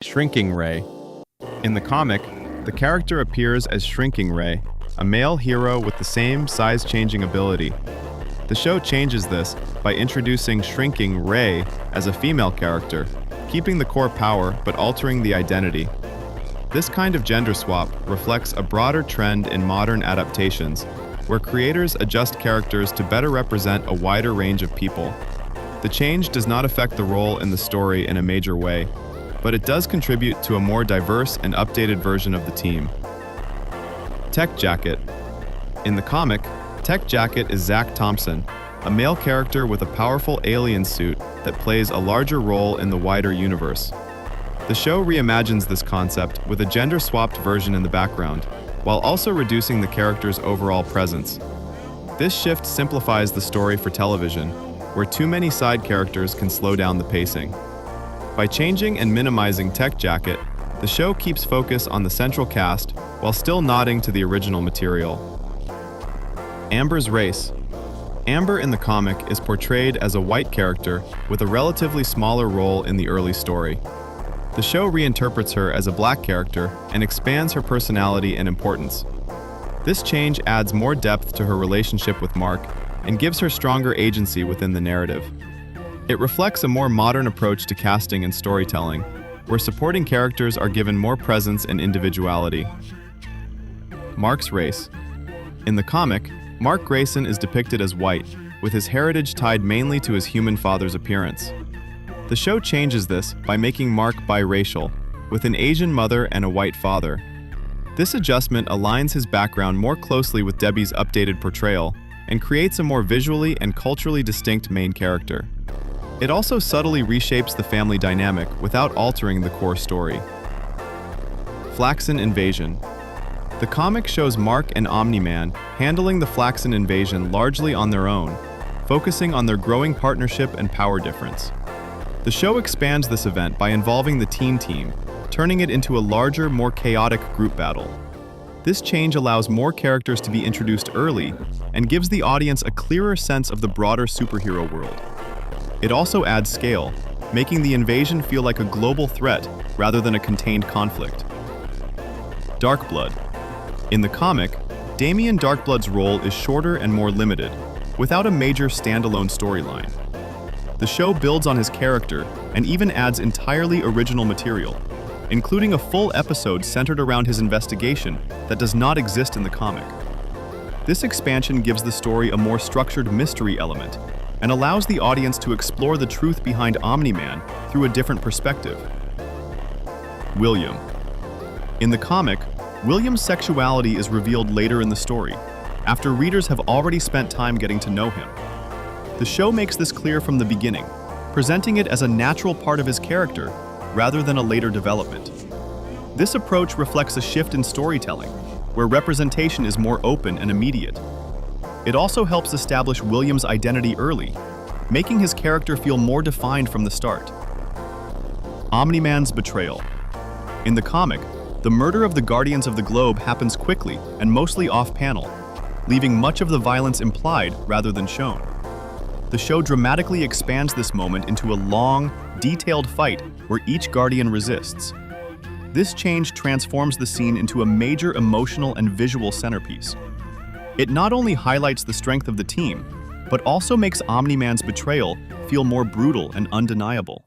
Shrinking Ray. In the comic, the character appears as Shrinking Ray, a male hero with the same size-changing ability. The show changes this by introducing Shrinking Ray as a female character, keeping the core power but altering the identity. This kind of gender swap reflects a broader trend in modern adaptations, where creators adjust characters to better represent a wider range of people. The change does not affect the role in the story in a major way, but it does contribute to a more diverse and updated version of the team. Tech Jacket. In the comic, Tech Jacket is Zach Thompson, a male character with a powerful alien suit that plays a larger role in the wider universe. The show reimagines this concept with a gender-swapped version in the background, while also reducing the character's overall presence. This shift simplifies the story for television, where too many side characters can slow down the pacing. By changing and minimizing Tech Jacket, the show keeps focus on the central cast while still nodding to the original material. Amber's Race. Amber in the comic is portrayed as a white character with a relatively smaller role in the early story. The show reinterprets her as a black character and expands her personality and importance. This change adds more depth to her relationship with Mark and gives her stronger agency within the narrative. It reflects a more modern approach to casting and storytelling, where supporting characters are given more presence and individuality. Mark's Race. In the comic, Mark Grayson is depicted as white, with his heritage tied mainly to his human father's appearance. The show changes this by making Mark biracial, with an Asian mother and a white father. This adjustment aligns his background more closely with Debbie's updated portrayal and creates a more visually and culturally distinct main character. It also subtly reshapes the family dynamic without altering the core story. Flaxan Invasion. The comic shows Mark and Omniman handling the Flaxan Invasion largely on their own, focusing on their growing partnership and power difference. The show expands this event by involving the team, turning it into a larger, more chaotic group battle. This change allows more characters to be introduced early and gives the audience a clearer sense of the broader superhero world. It also adds scale, making the invasion feel like a global threat rather than a contained conflict. Darkblood. In the comic, Damian Darkblood's role is shorter and more limited, without a major standalone storyline. The show builds on his character and even adds entirely original material, including a full episode centered around his investigation that does not exist in the comic. This expansion gives the story a more structured mystery element and allows the audience to explore the truth behind Omni-Man through a different perspective. William. In the comic, William's sexuality is revealed later in the story, after readers have already spent time getting to know him. The show makes this clear from the beginning, presenting it as a natural part of his character rather than a later development. This approach reflects a shift in storytelling, where representation is more open and immediate. It also helps establish William's identity early, making his character feel more defined from the start. Omnimans Betrayal. In the comic, the murder of the Guardians of the Globe happens quickly and mostly off-panel, leaving much of the violence implied rather than shown. The show dramatically expands this moment into a long, detailed fight where each Guardian resists. This change transforms the scene into a major emotional and visual centerpiece. It not only highlights the strength of the team, but also makes Omniman's betrayal feel more brutal and undeniable.